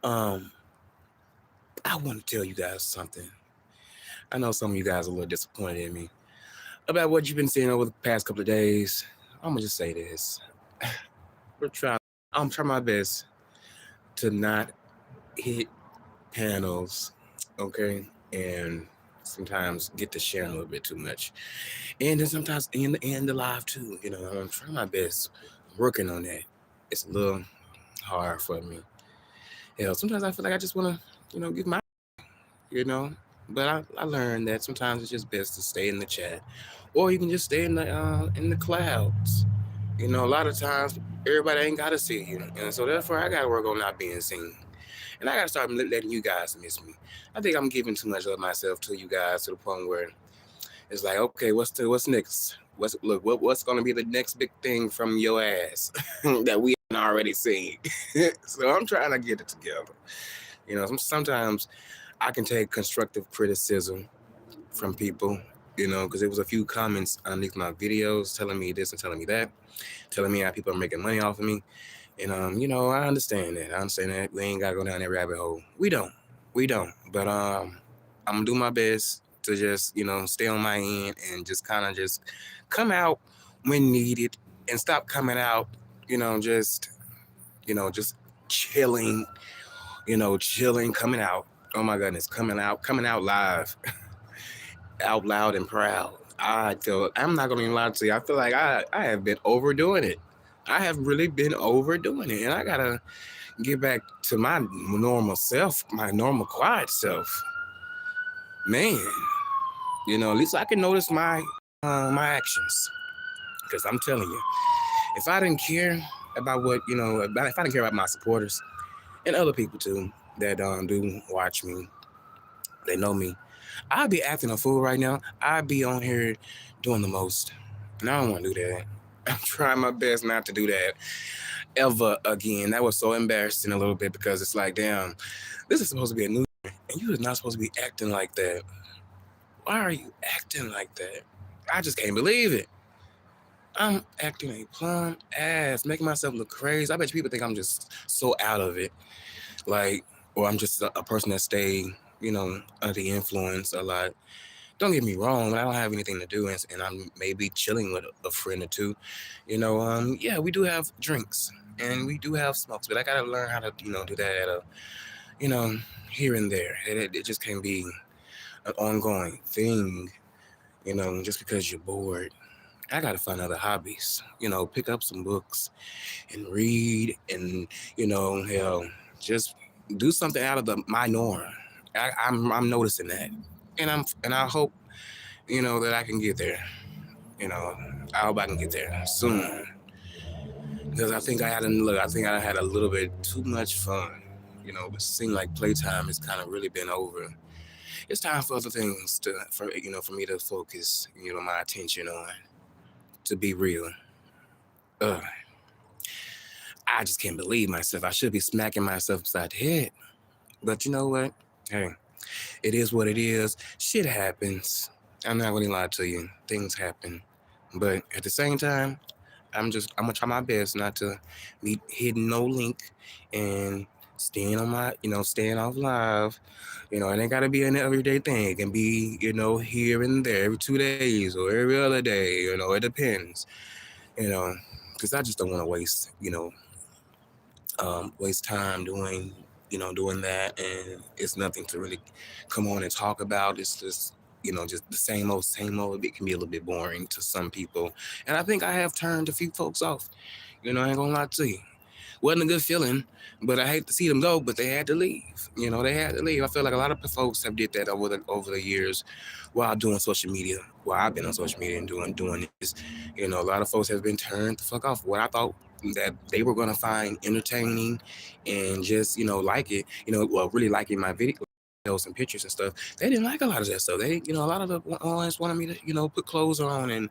Um, I want to tell you guys something. I know some of you guys are a little disappointed in me about what you've been seeing over the past couple of days. I'm gonna just say this: we're trying. I'm trying my best to not hit panels, okay, and sometimes get to sharing a little bit too much, and then sometimes in the live too. I'm trying my best, working on that. It's a little hard for me. Sometimes I feel like I just want to, give my, you know. But I learned that sometimes it's just best to stay in the chat, or you can just stay in the clouds. A lot of times everybody ain't gotta see you, and so therefore I gotta work on not being seen, and I gotta start letting you guys miss me. I think I'm giving too much of myself to you guys to the point where it's like, okay, what's next? What's gonna be the next big thing from your ass that we haven't already seen? So I'm trying to get it together. Sometimes I can take constructive criticism from people, because there was a few comments underneath my videos telling me this and telling me that, telling me how people are making money off of me. And I understand that. I understand that we ain't gotta go down that rabbit hole. We don't. But I'm gonna do my best to just, stay on my end and just kind of just come out when needed and stop coming out, just, just chilling, chilling, coming out. Oh my goodness, coming out live, out loud and proud. I'm not gonna even lie to you. I feel like I have been overdoing it. I have really been overdoing it, and I gotta get back to my normal self, my normal quiet self. Man, at least I can notice my actions. Because I'm telling you, if I didn't care about if I didn't care about my supporters and other people too that do watch me, they know me, I'd be acting a fool right now. I'd be on here doing the most. And I don't want to do that. I'm trying my best not to do that ever again. That was so embarrassing a little bit because it's like, damn, this is supposed to be a new year, and you is not supposed to be acting like that. Why are you acting like that? I just can't believe it. I'm acting a plum ass, making myself look crazy. I bet you people think I'm just so out of it. Like, or I'm just a person that stay, under the influence a lot. Don't get me wrong, I don't have anything to do, and I'm maybe chilling with a friend or two. Yeah, we do have drinks and we do have smokes, but I gotta learn how to, do that at a, you know, here and there. It just can't be an ongoing thing, just because you're bored. I gotta find other hobbies, pick up some books and read, and hell, just do something out of my norm. I'm noticing that, and I hope that I can get there. You know, I hope I can get there soon because I think I had a little bit too much fun. But it seemed like playtime has kind of really been over. It's time for other things for me to focus, my attention on. To be real, uh, I just can't believe myself. I should be smacking myself upside the head, but you know what? Hey, it is what it is. Shit happens. I'm not gonna lie to you. Things happen, but at the same time, I'm gonna try my best not to be hitting no link and staying on my staying off live. It ain't gotta be an everyday thing. It can be, here and there, every 2 days or every other day. It depends. You know, because I just don't want to waste time doing that, and it's nothing to really come on and talk about. It's just the same old. It can be a little bit boring to some people, and I think I have turned a few folks off. I ain't gonna lie to you. Wasn't a good feeling, but I hate to see them go. But they had to leave. They had to leave. I feel like a lot of folks have did that over the years while doing social media. While I've been on social media and doing this, a lot of folks have been turned the fuck off. What I thought that they were gonna find entertaining and just like it, well, really liking my videos and pictures and stuff. They didn't like a lot of that stuff. They, a lot of the ones wanted me to, put clothes on and,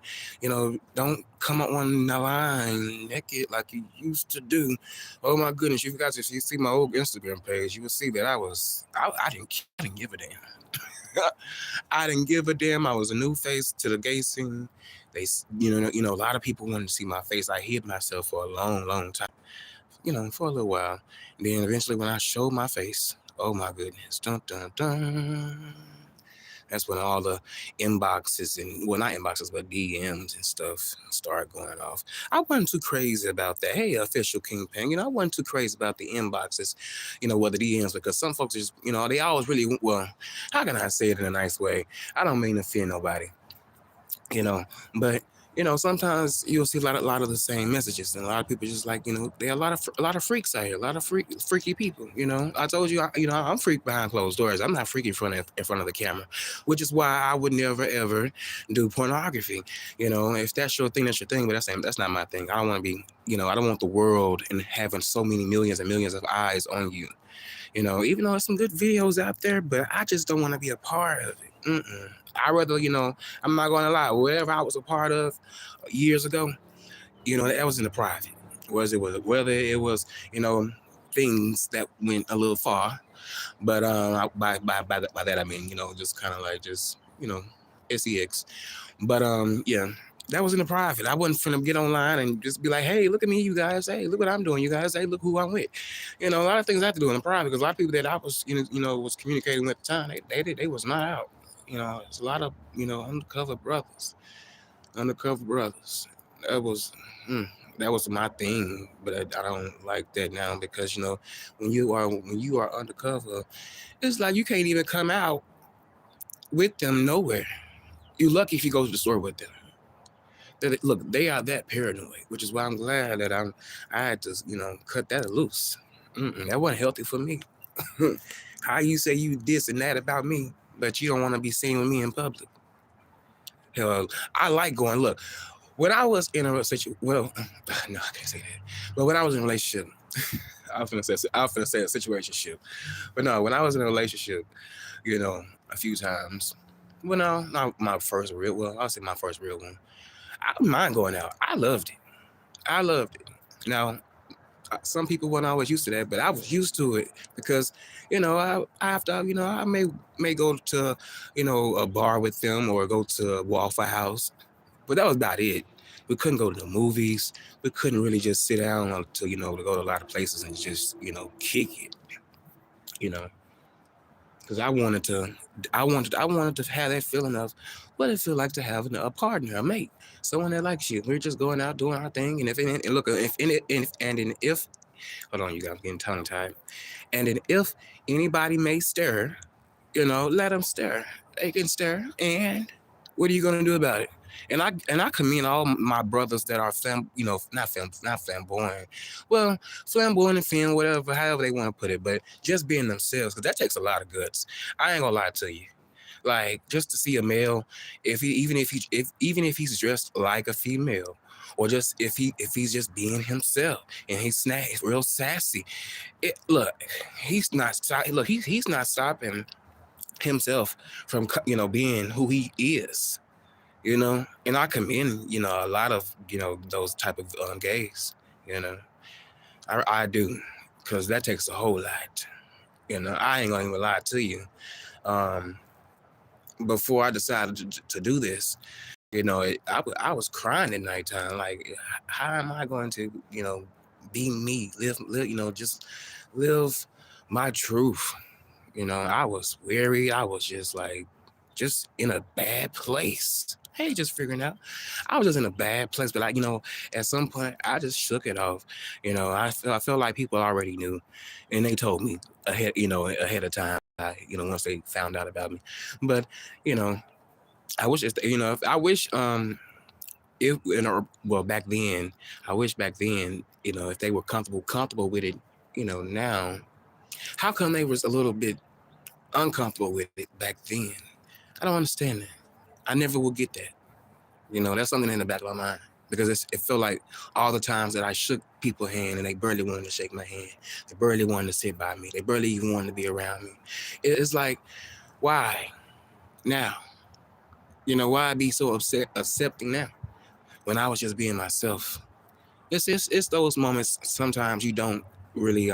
don't come up on the line naked like you used to do. Oh my goodness, you guys, if you see my old Instagram page, you will see that I didn't give a damn. I didn't give a damn. I was a new face to the gay scene. A lot of people wanted to see my face. I hid myself for a long, long time. for a little while. And then eventually when I showed my face, oh my goodness, dun dun dun. That's when all the inboxes and well, not inboxes, but DMs and stuff start going off. I wasn't too crazy about that. Hey, official Kingpin, I wasn't too crazy about the inboxes, or the DMs because some folks just, they always really well. How can I say it in a nice way? I don't mean to offend nobody, but sometimes you'll see a lot of the same messages, and a lot of people just like, there are a lot of freaks out here, a lot of freaky people. I told you, I'm freak behind closed doors. I'm not freaky in front of the camera, which is why I would never ever do pornography. If that's your thing, that's your thing. But that's not my thing. I don't want to be, I don't want the world and having so many millions and millions of eyes on you. Even though there's some good videos out there, but I just don't want to be a part of it. I rather, I'm not going to lie, whatever I was a part of years ago, that was in the private. Whether it was, things that went a little far, but by that I mean, just kind of like sex. But yeah, that was in the private. I wasn't finna get online and just be like, hey, look at me, you guys. Hey, look what I'm doing, you guys. Hey, look who I'm with. A lot of things I have to do in the private because a lot of people that I was, was communicating with at the time, they was not out. It's a lot of, undercover brothers. That was, that was my thing, but I don't like that now because when you are undercover, it's like you can't even come out with them nowhere. You're lucky if you go to the store with them. Look, they are that paranoid, which is why I'm glad that I had to, cut that loose. That wasn't healthy for me. How you say you this and that about me, but you don't want to be seen with me in public? Hell, I like going. Look, when I was in a situation, well, no, I can't say that. But when I was in a relationship, I was gonna say a situationship. But no, when I was in a relationship, a few times. Well, no, not my first real. Well, I'll say my first real one. I don't mind going out. I loved it. Now, some people weren't always used to that, but I was used to it because, I may go to, a bar with them or go to Waffle House, but that was about it. We couldn't go to the movies. We couldn't really just sit down to, to go to a lot of places and just, kick it, because I wanted to have that feeling of what it feel like to have a partner, a mate, someone that likes you. We're just going out doing our thing, and if hold on, you guys, I'm getting tongue tied. And then if anybody may stare, let them stare. They can stare, and what are you gonna do about it? And I commend all my brothers that are not flamboyant. Well, flamboyant and femme, whatever, however they want to put it, but just being themselves, because that takes a lot of guts. I ain't gonna lie to you. Like just to see a male, even if he's dressed like a female, or just if he's just being himself and he's real sassy. Look, he's not stopping himself from being who he is. And I commend a lot of those type of gays. I do, because that takes a whole lot. I ain't gonna even lie to you. Before I decided to do this, I was crying at nighttime. Like, how am I going to be me, live just live my truth? I was weary. I was just in a bad place. Hey, just figuring out. I was just in a bad place, but at some point I just shook it off. I felt like people already knew, and they told me ahead of time. Once they found out about me, but I wish if well back then, I wish back then if they were comfortable with it, now. How come they was a little bit uncomfortable with it back then? I don't understand that. I never will get that. That's something in the back of my mind because it felt like all the times that I shook people's hand and they barely wanted to shake my hand. They barely wanted to sit by me. They barely even wanted to be around me. It's like, why now? Why be so accepting now when I was just being myself? It's those moments sometimes you don't really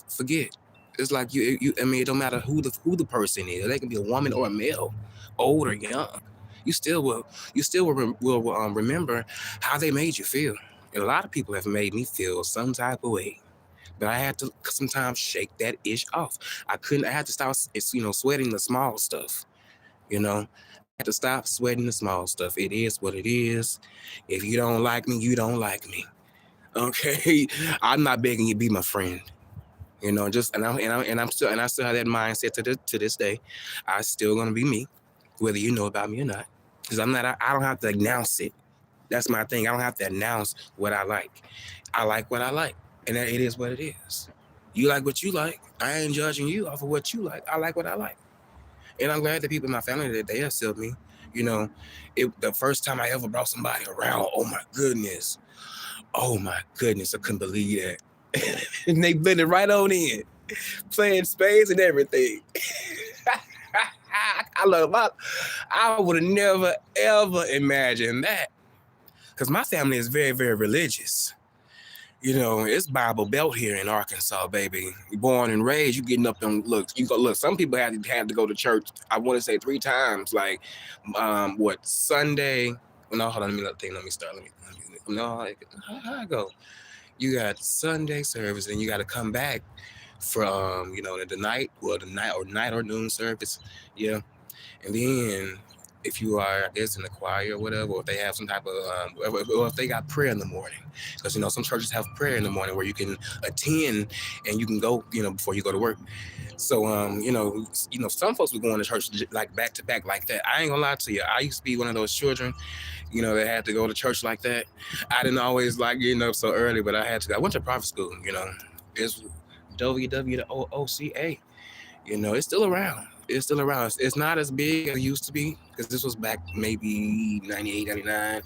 forget. It's like I mean, it don't matter who the person is. They can be a woman or a male, old or young. You still will remember how they made you feel. And a lot of people have made me feel some type of way. But I had to sometimes shake that ish off. I had to stop, sweating the small stuff, you know. I had to stop sweating the small stuff. It is what it is. If you don't like me, you don't like me. Okay. I'm not begging you to be my friend. Just and I still have that mindset to this day. I still gonna be me, whether you know about me or not. Because I don't have to announce it. That's my thing. I don't have to announce what I like. I like what I like. And that it is what it is. You like what you like. I ain't judging you off of what you like. I like what I like. And I'm glad that people in my family that they accept me. You know, the first time I ever brought somebody around, oh my goodness. Oh my goodness, I couldn't believe that. And they blended right on in, playing spades and everything. I would have never ever imagined that. Because my family is very, very religious. It's Bible Belt here in Arkansas, baby. Born and raised, you getting up and look. Some people had to go to church. I want to say 3 times. Like, Sunday? No, hold on. Let me start. No, how I go? You got Sunday service, and you got to come back from the night or noon service. Yeah, and then if you are, I guess, in the choir or whatever, or if they have some type of, or if they got prayer in the morning, because some churches have prayer in the morning where you can attend and you can go, before you go to work. So, some folks were going to church like back to back like that. I ain't gonna lie to you. I used to be one of those children, that had to go to church like that. I didn't always like getting up so early, but I had to. I went to private school. It's WWOCA. It's still around. It's still around. It's not as big as it used to be because this was back maybe 98, 99,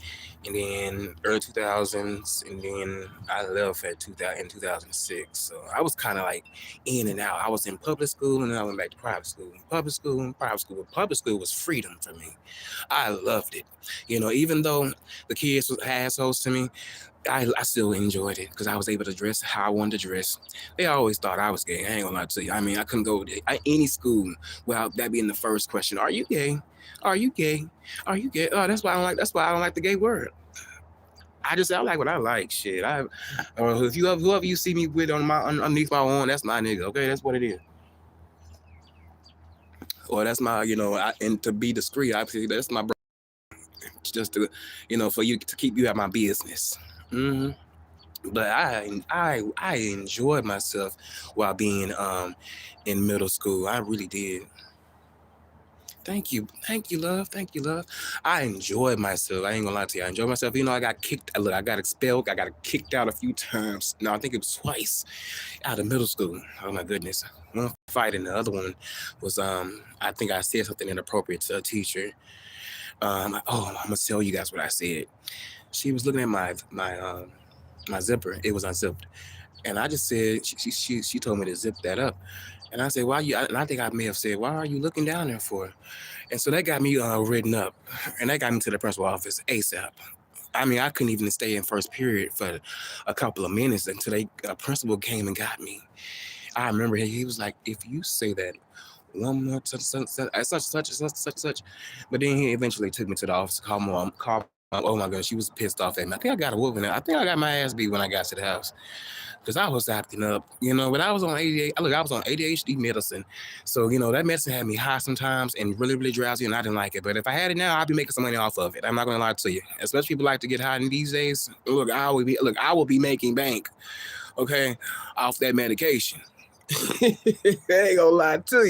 and then early 2000s, and then I left at 2000 in 2006. So I was kind of like in and out. I was in public school and then I went back to private school. Public school and private school. But public school was freedom for me. I loved it. Even though the kids was assholes to me, I still enjoyed it because I was able to dress how I wanted to dress. They always thought I was gay. I ain't gonna lie to you. I mean, I couldn't go to any school without that being the first question. Are you gay? Are you gay? Are you gay? Oh, that's why I don't like. That's why I don't like the gay word. I like what I like. Shit. If whoever you see me with underneath my arm, that's my nigga. Okay, that's what it is. Or that's my, and to be discreet, that's my bro. Just to, for you to keep you at my business. Mm-hmm. But I enjoyed myself while being in middle school. I really did. Thank you, love. Thank you, love. I enjoyed myself. I ain't gonna lie to you. I enjoyed myself. I got kicked. Look, I got expelled. I got kicked out a few times. No, I think it was twice out of middle school. Oh my goodness. One fight and the other one was I think I said something inappropriate to a teacher. I'm gonna tell you guys what I said. She was looking at my zipper. It was unzipped. And I just said, she told me to zip that up. And I said, and I think I may have said, why are you looking down there for? And so that got me written up. And that got me to the principal office ASAP. I mean, I couldn't even stay in first period for a couple of minutes until the principal came and got me. I remember he was like, if you say that one more such. But then he eventually took me to the office, called mom. Oh my gosh, she was pissed off at me. I think I got a whooping. I think I got my ass beat when I got to the house because I was acting up, but I was on ADHD medicine. So, that medicine had me high sometimes and really, really drowsy, and I didn't like it. But if I had it now, I'd be making some money off of it. I'm not going to lie to you. As much people like to get high in these days, I will be making bank, okay, off that medication. I ain't gonna lie to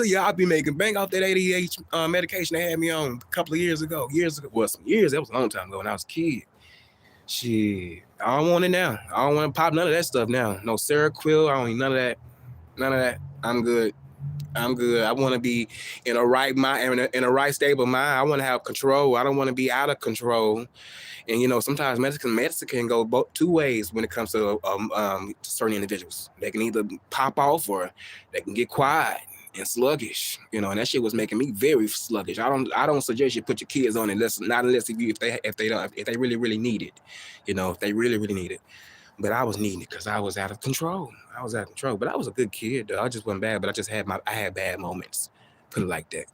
you. I'll be making bank off that ADHD medication they had me on a couple of years ago. Well, some years. That was a long time ago when I was a kid. Shit, I don't want it now. I don't want to pop none of that stuff now. No Seroquel. I don't need none of that. None of that. I'm good. I want to be in a right mind, in a right stable mind. I want to have control. I don't want to be out of control. And sometimes medicine can go both 2 ways when it comes to certain individuals. They can either pop off or they can get quiet and sluggish. And that shit was making me very sluggish. I don't suggest you put your kids on it unless they really, really need it. If they really, really need it. But I was needing it because I was out of control. But I was a good kid, though. I just wasn't bad, but I had bad moments. Put it like that.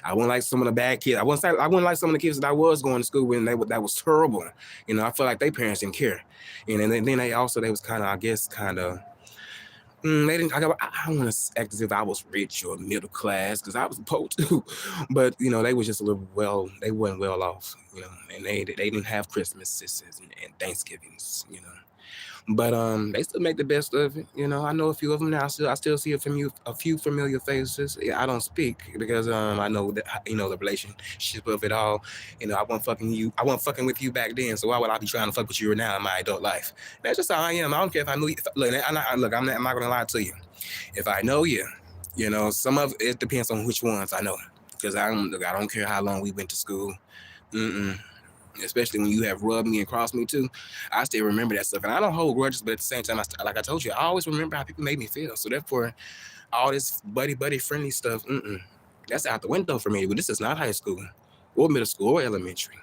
I wouldn't like some of the bad kids. I wouldn't like some of the kids that I was going to school with, and that was terrible. You know, I feel like their parents didn't care. And then they was kind of, I guess, kind of. They didn't. I don't want to act as if I was rich or middle class because I was poor too, but you know they was just a little They weren't well off, you know, and they didn't have Christmases and Thanksgivings, you know. But they still make the best of it. You know, I know a few of them now. I still see a few familiar faces. Yeah, I don't speak because I know that, you know, the relationship of it all. You know, I wasn't fucking with you back then. So why would I be trying to fuck with you now in my adult life? That's just how I am. I don't care if I knew you. Look, I'm not gonna lie to you. If I know you, you know, some of it depends on which ones I know. Because I don't care how long we went to school. Especially when you have rubbed me and crossed me too, I still remember that stuff. And I don't hold grudges, but at the same time, like I told you, I always remember how people made me feel. So therefore, all this buddy friendly stuff, that's out the window for me. But this is not high school or middle school or elementary.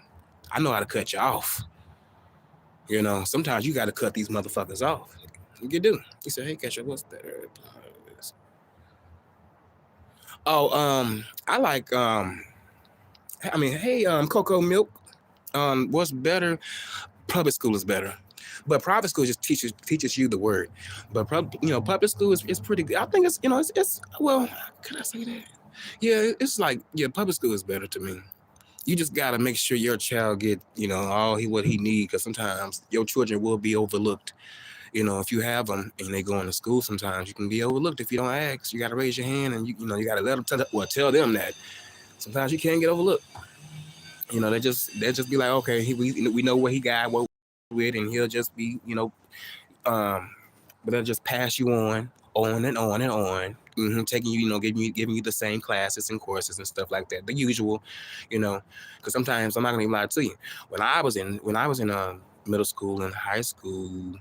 I know how to cut you off. You know, sometimes you got to cut these motherfuckers off. You do. He said, "Hey, Kesha, what's that?" Oh, I like hey, Cocoa Milk. What's better? Public school is better, but private school just teaches you the word. But public school is pretty good. I think it's well. Can I say that? Yeah, it's like public school is better to me. You just gotta make sure your child get what he need, because sometimes your children will be overlooked. You know, if you have them and they go into school, sometimes you can be overlooked if you don't ask. You gotta raise your hand and you gotta let them tell them that. Sometimes you can't get overlooked. You know, they just be like, okay, we know what he got, what with, and he'll just be, but they'll just pass you on and on and on, taking you, giving you the same classes and courses and stuff like that, the usual, because sometimes I'm not gonna even lie to you. When I was in middle school and high school,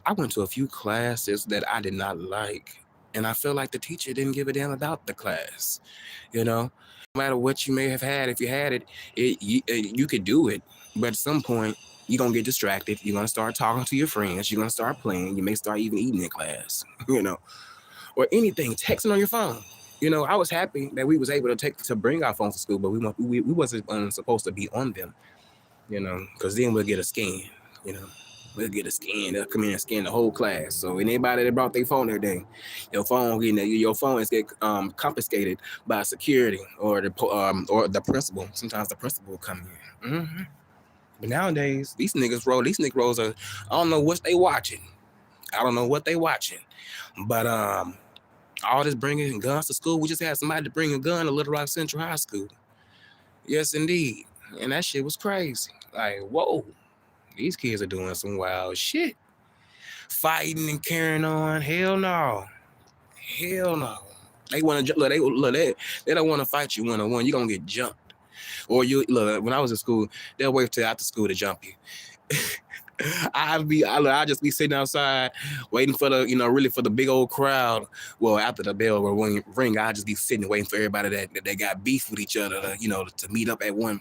I went to a few classes that I did not like, and I felt like the teacher didn't give a damn about the class, No matter what you may have had, if you had it, you could do it. But at some point, you're going to get distracted. You're going to start talking to your friends. You're going to start playing. You may start even eating in class, or anything, texting on your phone. I was happy that we was able to bring our phones to school, but we wasn't supposed to be on them, because then we'll get a scan, We'll get a scan. They'll come in and scan the whole class. So anybody that brought their phone that day, your phone is get confiscated by security or the principal. Sometimes the principal will come in. But nowadays, these niggas rolls are, I don't know what they watching. But all this bringing guns to school. We just had somebody to bring a gun to Little Rock Central High School. Yes, indeed. And that shit was crazy. Like, whoa. These kids are doing some wild shit. Fighting and carrying on. Hell no. They want to they don't want to fight you one-on-one. You're going to get jumped. Or when I was in school, they'll wait till after school to jump you. I just be sitting outside waiting for the, really for the big old crowd. Well, after the bell will ring, I just be sitting waiting for everybody that they got beef with each other, to meet up at one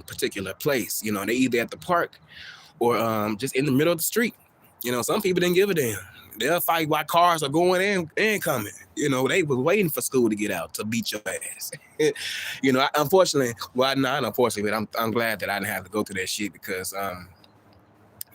particular place. They either at the park or just in the middle of the street. Some people didn't give a damn. They'll fight while cars are going and coming. They were waiting for school to get out to beat your ass. Unfortunately, well, not unfortunately, but I'm glad that I didn't have to go through that shit, because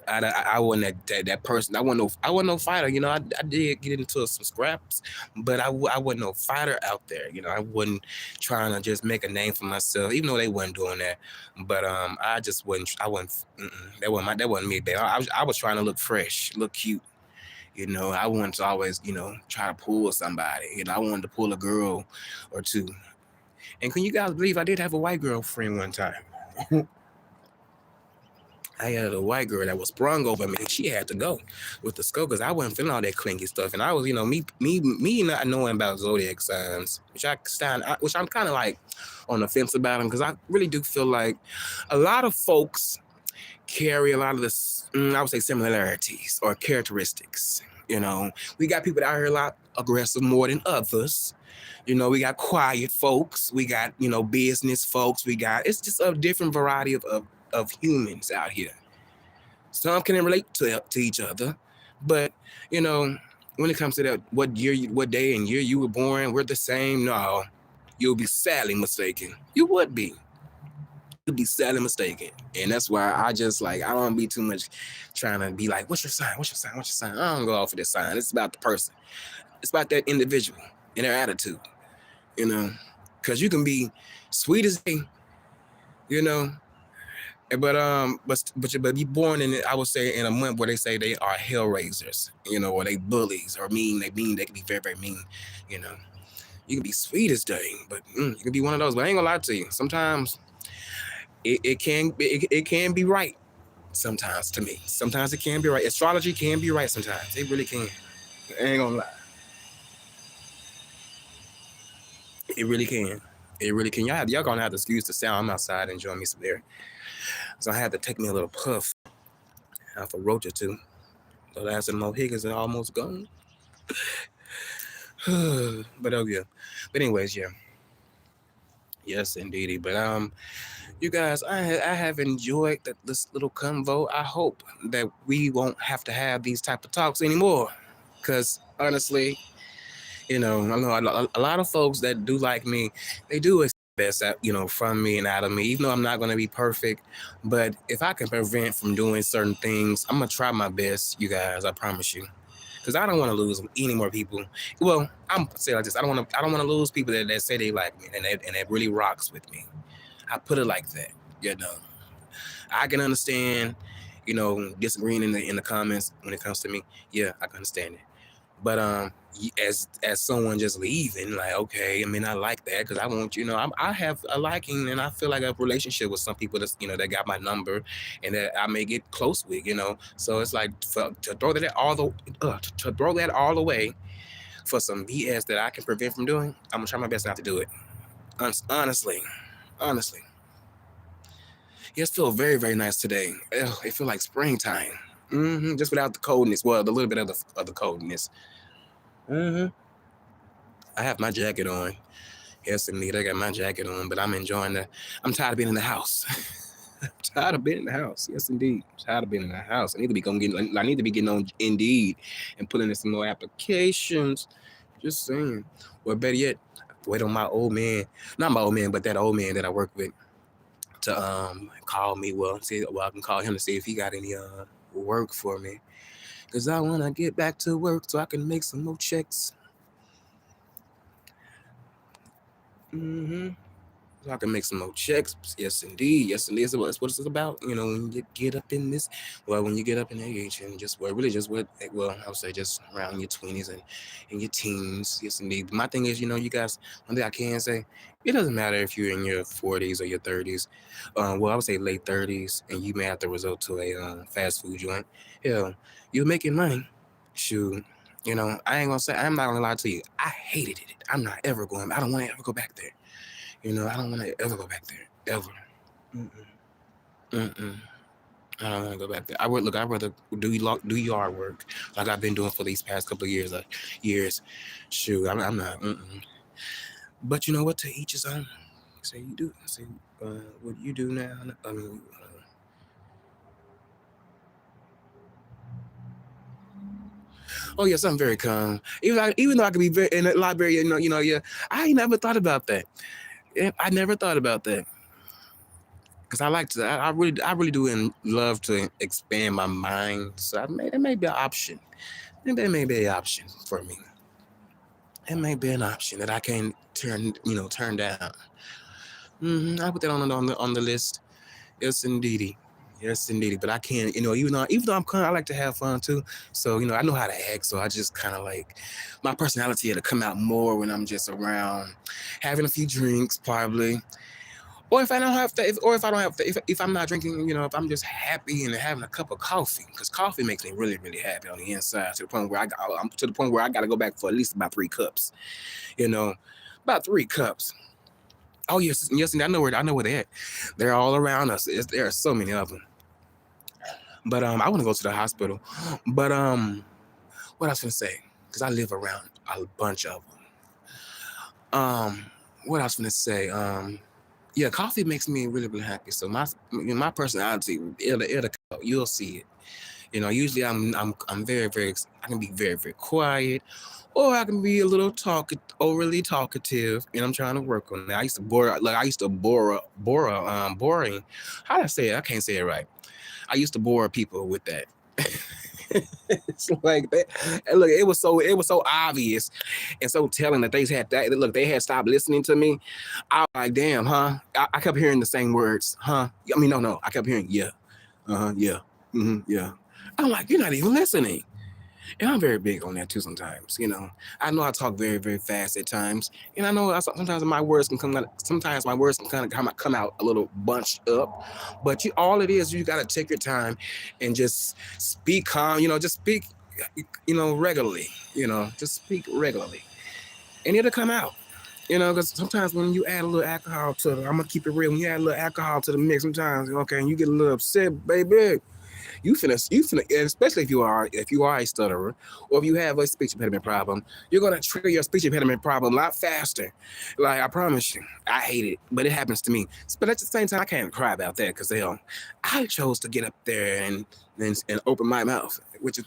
I wasn't that person. I wasn't no fighter. I did get into some scraps, but I wasn't no fighter out there. I wasn't trying to just make a name for myself, even though they weren't doing that. But I just wasn't. That wasn't me, babe. I was trying to look fresh, look cute. I wanted to always, try to pull somebody. I wanted to pull a girl or two. And can you guys believe I did have a white girlfriend one time? I had a white girl that was sprung over me. She had to go with the skull because I wasn't feeling all that clinky stuff. And I was, me not knowing about zodiac signs, which I'm kind of like on the fence about them, because I really do feel like a lot of folks carry a lot of this, I would say, similarities or characteristics. We got people out here a lot aggressive more than others. We got quiet folks. We got, business folks. It's just a different variety of humans out here. Some can relate to each other, but when it comes to that, what day and year you were born, we're the same. No, you'll be sadly mistaken. You would be. You'd be sadly mistaken. And that's why I just like, I don't be too much trying to be like, what's your sign? What's your sign? What's your sign? I don't go off of this sign. It's about the person. It's about that individual and their attitude, you know, because you can be sweet as they, you know, but be born in it, I would say in a month where they say they are hell raisers, you know, or they bullies or mean. They can be very, very mean, you know. You can be sweet as day, but you can be one of those. But I ain't gonna lie to you. Sometimes it can be right. Sometimes to me, sometimes it can be right. Astrology can be right. Sometimes it really can. I ain't gonna lie. It really can. It really can. Y'all gonna have to excuse the sound. I'm outside enjoying me some air, so I had to take me a little puff off a roach or two. The last of the Mohegans are almost gone. But oh yeah. But anyways, yeah. Yes, indeedy. But you guys, I have enjoyed this little convo. I hope that we won't have to have these type of talks anymore. Cause honestly, you know, I know a lot of folks that do like me, they do expect best out, you know, from me and out of me, even though I'm not gonna be perfect. But if I can prevent from doing certain things, I'm gonna try my best, you guys, I promise you. Because I don't want to lose any more people. Well, I'm say like this. I don't want to lose people that say they like me and that really rocks with me. I put it like that. You know, I can understand, you know, disagreeing in the comments when it comes to me. Yeah, I can understand it. But as someone just leaving, like, okay, I mean, I like that because I want, you know, I have a liking and I feel like a relationship with some people that's, you know, that got my number and that I may get close with, you know. So it's like to throw that all away for some BS that I can prevent from doing. I'm gonna try my best not to do it. Honestly, honestly, it feels very, very nice today. It feels like springtime. Just without the coldness. Well, the little bit of the coldness. I have my jacket on. Yes, indeed, I got my jacket on, but I'm enjoying I'm tired of being in the house. I'm tired of being in the house. Yes, indeed. I'm tired of being in the house. I need to be getting on Indeed and putting in some more applications. Just saying. Or better yet, wait on my old man. Not my old man, but that old man that I work with to call me. Well, I can call him to see if he got any work for me. Cause I wanna get back to work so I can make some more checks. So I can make some more checks. Yes, indeed. Yes, indeed. So that's what it's about. You know, when you get up in this, when you get up in age and I would say just around your 20s and in your teens. Yes, indeed. My thing is, you know, you guys, one thing I can say, it doesn't matter if you're in your 40s or your 30s. I would say late 30s and you may have to resort to a fast food joint. Hell, you're making money. Shoot. You know, I'm not gonna lie to you. I hated it. I don't want to ever go back there. You know, I don't want to ever go back there. Ever. I don't want to go back there. I'd rather do yard work like I've been doing for these past couple of years. Shoot, I'm not. But you know what? To each his own. Say you do. Say what you do now. I mean, oh yes, I'm very calm. Even though I could be very in the library, yeah. I never thought about that. Yeah, I never thought about that. Because I really do love to expand my mind. So that may be an option. That may be an option for me. It may be an option that I can turn down. I put that on the list. Yes, indeedy. Yes, indeedy. But I can't, even though I'm kind, I like to have fun too. So I know how to act. So I just kind of like my personality had to come out more when I'm just around, having a few drinks, probably. Or if I don't have to, if I'm not drinking, if I'm just happy and having a cup of coffee, because coffee makes me really, really happy on the inside to the point where I'm to the point where I got to go back for at least about 3 cups, about 3 cups. Oh yes, and I know where they're at. They're all around us. There are so many of them. But I want to go to the hospital. But what I was gonna say, because I live around a bunch of them. What I was gonna say, yeah, coffee makes me really, really happy. So my personality, you'll see it. Usually I'm very very I can be very very quiet, or I can be a little overly talkative, and I'm trying to work on that. I used to boring. How do I say it? I can't say it right. I used to bore people with that. It's like that. And look, it was so obvious and so telling that they had that. Look, they had stopped listening to me. I was like, damn, huh? I kept hearing the same words, huh? I mean, no. I kept hearing, yeah, yeah, yeah. I'm like, you're not even listening. And I'm very big on that too sometimes. I know I talk very, very fast at times. And I know sometimes my words can sometimes my words can kind of come out a little bunched up. But all it is, you got to take your time and just speak calm, just speak, regularly, just speak regularly. And it'll come out. Because sometimes when you add a little alcohol to it, I'm going to keep it real. When you add a little alcohol to the mix, sometimes, okay, and you get a little upset, baby, you finna, and especially if you are a stutterer, or if you have a speech impediment problem, you're gonna trigger your speech impediment problem a lot faster. Like, I promise you, I hate it, but it happens to me. But at the same time, I can't cry about that because I chose to get up there and open my mouth, which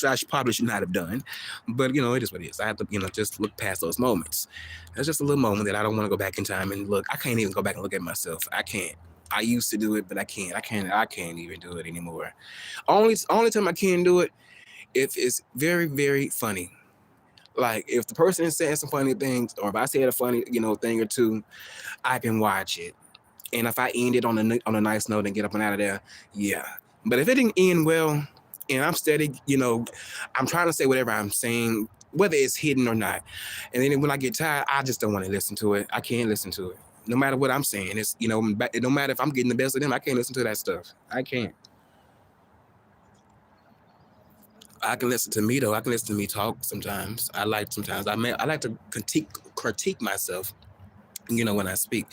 I probably should not have done. But it is what it is. I have to just look past those moments. It's just a little moment that I don't want to go back in time and look. I can't even go back and look at myself. I can't. I used to do it, but I can't. I can't even do it anymore. Only time I can do it if it's very very funny. Like, if the person is saying some funny things, or if I said a funny thing or two, I can watch it. And if I end it on a nice note and get up and out of there, yeah. But if it didn't end well, and I'm steady, I'm trying to say whatever I'm saying, whether it's hidden or not. And then when I get tired, I just don't want to listen to it. I can't listen to it. No matter what I'm saying, it's no matter if I'm getting the best of them, I can't listen to that stuff. I can't. I can listen to me though. I can listen to me talk sometimes. I like to critique myself, when I speak,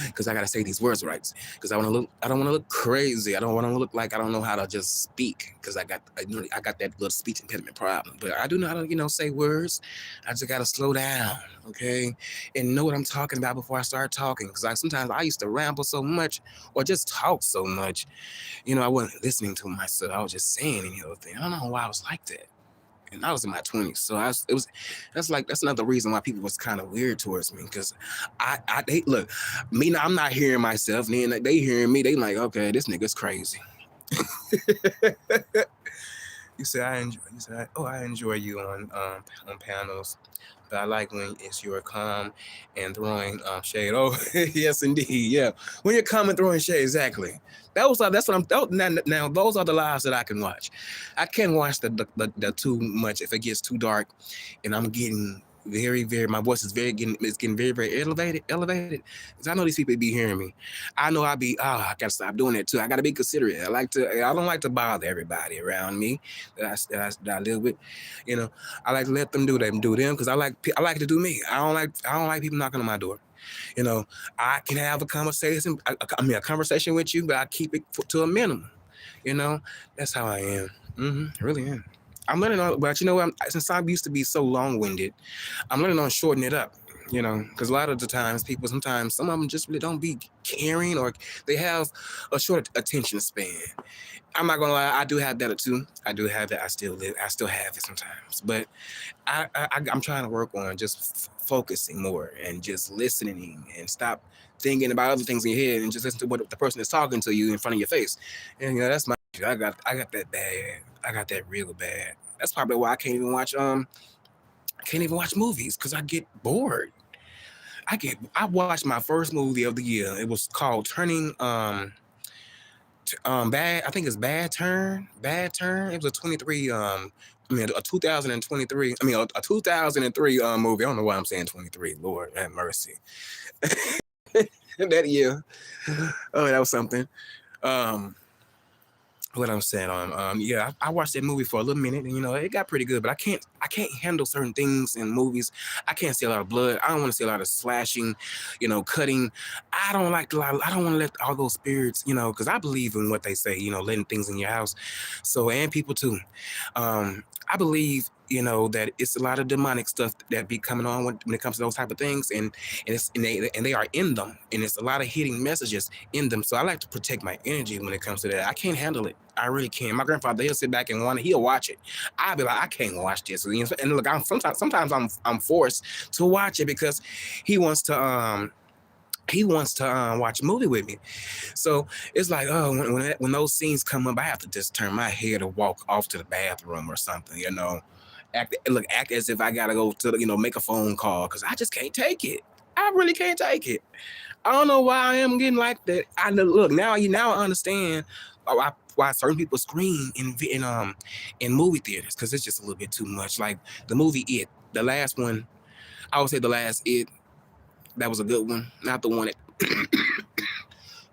because I gotta say these words right. Because I don't want to look crazy. I don't want to look like I don't know how to just speak. Because I got that little speech impediment problem. But I do know how to, say words. I just gotta slow down, okay, and know what I'm talking about before I start talking. Because sometimes I used to ramble so much, or just talk so much, I wasn't listening to myself. I was just saying any other thing. I don't know why I was like that. And I was in my 20s, so that's another reason why people was kind of weird towards me, because they look me now. I'm not hearing myself, and then they hearing me. They like, okay, this nigga's crazy. You say, oh, I enjoy you on panels, but I like when it's your calm and throwing shade. Oh, yes, indeed, yeah. When you're calm and throwing shade, exactly. That's what now. Those are the lives that I can watch. I can't watch the too much if it gets too dark, and I'm getting very very. My voice is getting very very elevated. Because I know these people be hearing me. I know I gotta stop doing that too. I gotta be considerate. I don't like to bother everybody around me that I live with. You know, I like to let them do them because I like to do me. I don't like people knocking on my door. You know, I can have a conversation. I mean, a conversation with you, but I keep it to a minimum. You know, that's how I am. Really am. I'm learning on, but since I used to be so long-winded, I'm learning on shorten it up. Because a lot of the times, sometimes some of them just really don't be caring, or they have a short attention span. I'm not gonna lie, I do have that too. I do have that. I still have it sometimes, but I'm trying to work on just focusing more and just listening and stop thinking about other things in your head and just listen to what the person is talking to you in front of your face. And that's my issue. I got that bad. I got that real bad. That's probably why I can't even watch movies because I get bored. I watched my first movie of the year. It was called Turning Bad. I think it's Bad Turn. Bad Turn. It was a 23 a 2023. A 2003 movie. I don't know why I'm saying 23. Lord have mercy. That year. Oh, that was something. Um what I'm saying yeah, I watched that movie for a little minute, and it got pretty good, but I can't handle certain things in movies. I can't see a lot of blood. I don't want to see a lot of slashing, cutting. I don't want to let all those spirits, because I believe in what they say, letting things in your house. So, and people too. I believe that it's a lot of demonic stuff that be coming on when it comes to those type of things, and they are in them, and it's a lot of hitting messages in them. So I like to protect my energy when it comes to that. I can't handle it. I really can't. My grandfather, he'll sit back and he'll watch it. I'll be like, I can't watch this. And look, sometimes I'm forced to watch it because he wants to watch a movie with me. So it's like, oh, when those scenes come up, I have to just turn my head or walk off to the bathroom or something, act as if I gotta go to make a phone call because I just can't take it. I really can't take it. I don't know why I am getting like that. I know, look, now I understand why certain people scream in movie theaters, because it's just a little bit too much. Like the movie It, the last one, I would say the last It, that was a good one, not the one that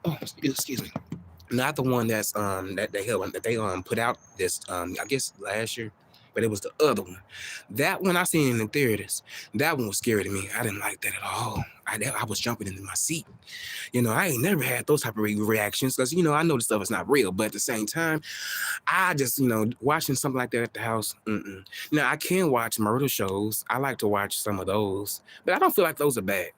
oh, excuse me, not the one that's that they put out this I guess last year, but it was the other one. That one I seen in the theaters. That one was scary to me. I didn't like that at all. I was jumping into my seat. I ain't never had those type of reactions because I know the stuff is not real, but at the same time, I just watching something like that at the house. Mm-mm. Now I can watch murder shows. I like to watch some of those, but I don't feel like those are bad.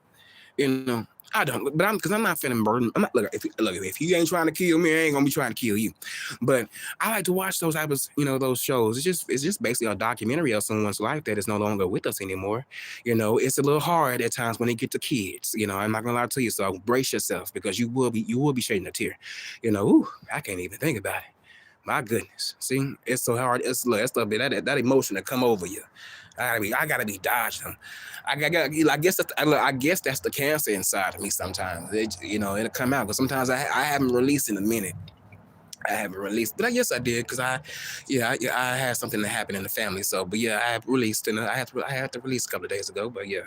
You know, I don't, but I'm not finna murder. I'm not if you ain't trying to kill me, I ain't gonna be trying to kill you. But I like to watch those type of those shows. It's just basically a documentary of someone's life that is no longer with us anymore. It's a little hard at times when they get to kids. I'm not gonna lie to you. So brace yourself because you will be shedding a tear. I can't even think about it. My goodness, see, it's so hard. That stuff, that emotion that come over you. I gotta be dodging. I guess that's the cancer inside of me. Sometimes it'll come out because sometimes I haven't released in a minute. I haven't released, but I guess I did because I had something that happened in the family. So, but yeah, I have released, and I had to release a couple of days ago. But yeah,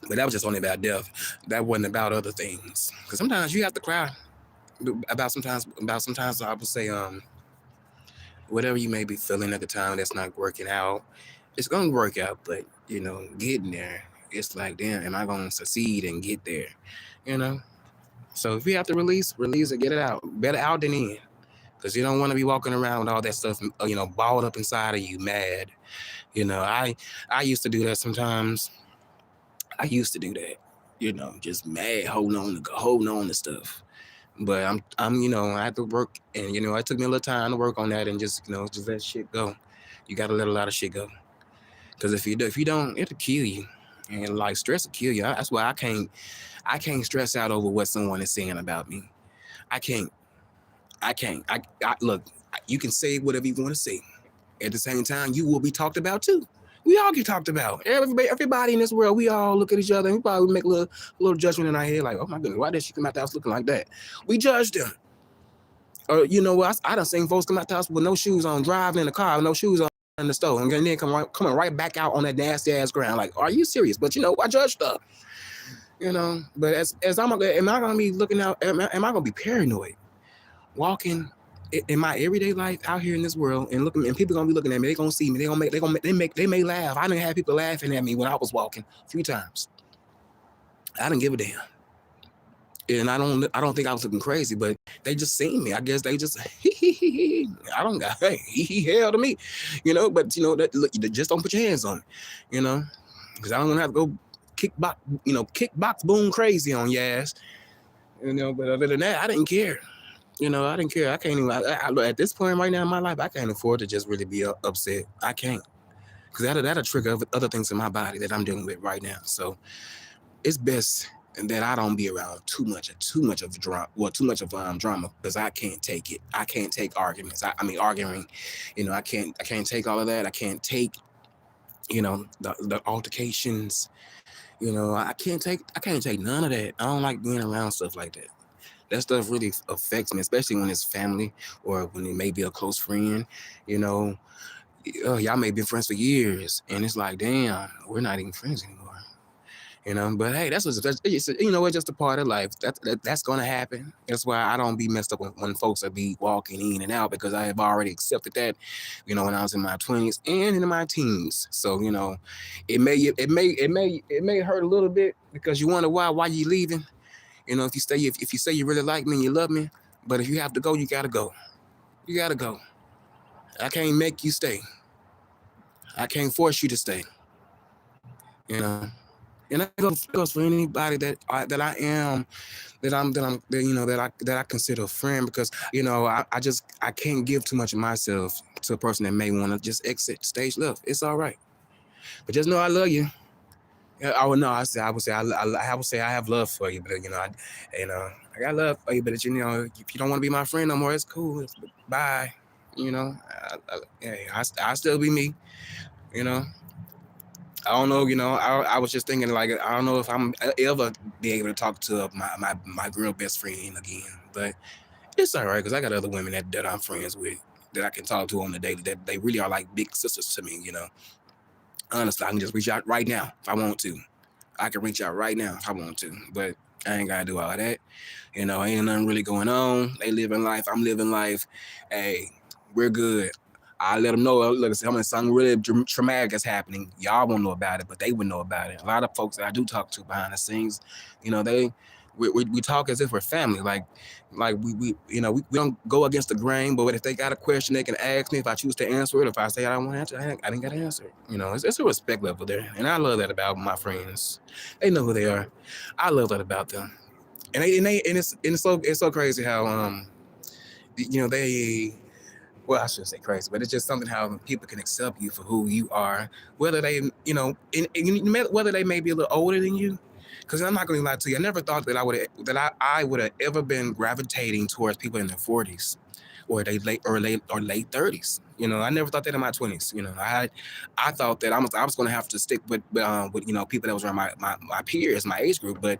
but that was just only about death. That wasn't about other things. Because sometimes you have to cry about sometimes I would say whatever you may be feeling at the time that's not working out, it's gonna work out. But getting there, it's like, damn, am I gonna succeed and get there? You know. So if you have to release it, get it out. Better out than in, because you don't want to be walking around with all that stuff, balled up inside of you, mad. I used to do that sometimes. I used to do that. Just mad, holding on to stuff. But I had to work, and it took me a little time to work on that, and just let shit go. You got to let a lot of shit go, because if you don't, it'll kill you, and like stress will kill you. That's why I can't stress out over what someone is saying about me. I can't. I can't. Look. You can say whatever you want to say. At the same time, you will be talked about too. We all get talked about. Everybody in this world, we all look at each other and we probably make a little judgment in our head, like, oh my goodness, why did she come out the house looking like that? We judge them. Or you know what? I done seen folks come out the house with no shoes on, driving in the car with no shoes on in the store, and then coming right back out on that nasty ass ground. Like, are you serious? But I judge stuff. But as am I gonna be looking out? Am I gonna be paranoid walking in my everyday life out here in this world and looking, and people gonna be looking at me? They gonna see me. They may laugh. I done had people laughing at me when I was walking a few times. I didn't give a damn. And I don't think I was looking crazy, but they just seen me. I guess they just I don't got hell to me, But that look, you just don't put your hands on it, because I don't want to have to go kickbox boom crazy on your ass, But other than that, I didn't care. I didn't care. I can't even. At this point right now in my life, I can't afford to just really be upset. I can't, because that'll trigger other things in my body that I'm dealing with right now. So it's best that I don't be around too much of drama, drama, because I can't take it. I can't take arguments. I mean arguing, I can't take all of that. I can't take, the altercations. I can't take none of that. I don't like being around stuff like that. That stuff really affects me, especially when it's family or when it may be a close friend. Y'all may be friends for years, and it's like, damn, we're not even friends anymore. But hey, it's just a part of life. That's gonna happen. That's why I don't be messed up when folks are be walking in and out, because I have already accepted that, when I was in my 20s and in my teens. So it may hurt a little bit because you wonder why you leaving. If you say you really like me and you love me, but if you have to go, you gotta go. You gotta go. I can't make you stay. I can't force you to stay. You know, and that goes for anybody that I am, that I consider a friend, because I can't give too much of myself to a person that may want to just exit stage left. It's all right, but just know I love you. Yeah, I would know. I would say I have love for you, but I got love for you. But if you don't want to be my friend no more, it's cool. Bye. I still be me. You know, I don't know. I was just thinking, like, I don't know if I'm ever be able to talk to my girl best friend again. But it's all right, because I got other women that I'm friends with, that I can talk to on the daily, that they really are like big sisters to me. Honestly, I can just reach out right now if I want to. I can reach out right now if I want to, but I ain't gotta do all that. Ain't nothing really going on. They living life. I'm living life. Hey, we're good. I let them know. Look, something really traumatic is happening. Y'all won't know about it, but they would know about it. A lot of folks that I do talk to behind the scenes, we talk as if we're family. Like we don't go against the grain. But if they got a question, they can ask me. If I choose to answer it, if I say I don't want to answer, I didn't got to answer it. It's a respect level there, and I love that about my friends. They know who they are. I love that about them, and it's so crazy how they. Well, I shouldn't say crazy, but it's just something how people can accept you for who you are, whether they, whether they may be a little older than you. Because I'm not going to lie to you, I never thought that I would have ever been gravitating towards people in their 40s or late 30s. I never thought that in my 20s. I thought that I was going to have to stick with people that was around my peers, my age group. But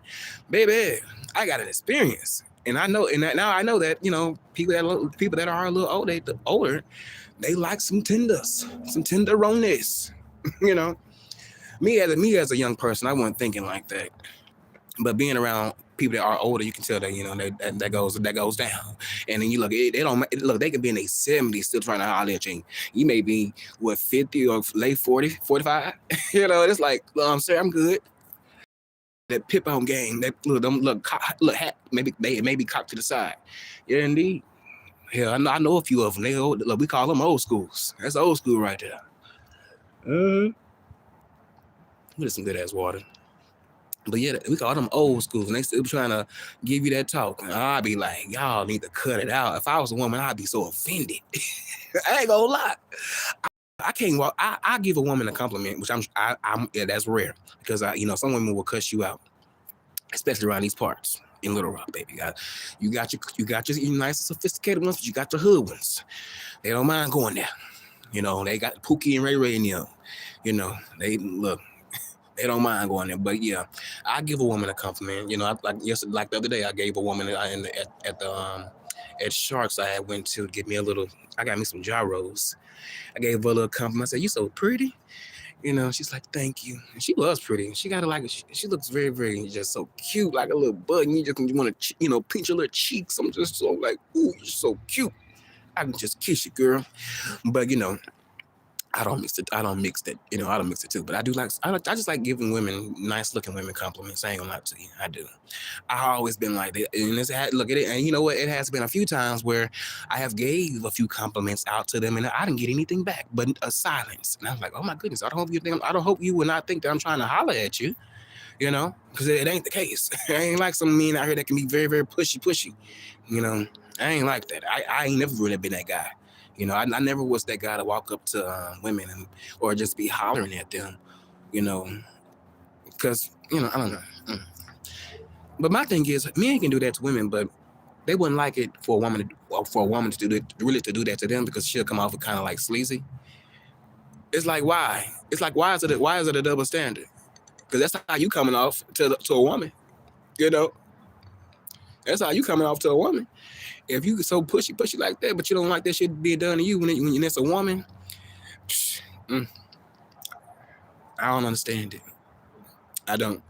baby, I got an experience. And I know, now I know that people that are a little older, they like some tenderonis. Me as a young person, I wasn't thinking like that. But being around people that are older, you can tell that that goes down. And then you look, they can be in their 70s still trying to holler at you. You may be 50 or late 40, 45. It's like, sir, I'm good. That pip on game, that maybe cocked to the side. Yeah, indeed. Hell, I know a few of them. We call them old schools. That's old school right there. With some good ass water. But yeah, we call them old schools, and they still trying to give you that talk. And I'd be like, y'all need to cut it out. If I was a woman, I'd be so offended. I ain't gonna lie. I can't walk. I give a woman a compliment, which that's rare, because some women will cuss you out, especially around these parts in Little Rock, baby. You got your nice and sophisticated ones, but you got your hood ones. They don't mind going there. They got Pookie and Ray Ray in them. They look. They don't mind going there. But yeah, I give a woman a compliment. Like the other day, I gave a woman at Sharks. I went to get me I got me some gyros. I gave her a little compliment. I said, "You so pretty." She's like, "Thank you." And she was pretty. She got she looks very, very just so cute, like a little bug. And you want to, pinch her little cheeks. I'm just so like, ooh, you're so cute. I can just kiss you, girl. But I don't mix it. I don't mix that. I don't mix it too. But I do I just like giving nice looking women compliments. I ain't gonna lie to you. I do. I've always been like that. And and you know what? It has been a few times where I have gave a few compliments out to them and I didn't get anything back, but a silence. And I was like, oh my goodness. I don't hope you will not think that I'm trying to holler at you. Because it ain't the case. I ain't like some men out here that can be very, very pushy. I ain't like that. I ain't never really been that guy. I never was that guy to walk up to women or just be hollering at them, because, I don't know. But my thing is, men can do that to women, but they wouldn't like it for a woman to do that, really to do that to them, because she'll come off kind of like sleazy. It's like, why? It's like, why is it a double standard? Because that's how you coming off to a woman, That's how you coming off to a woman. If you so pushy like that, but you don't like that shit being done to you when it's a woman, I don't understand it. I don't.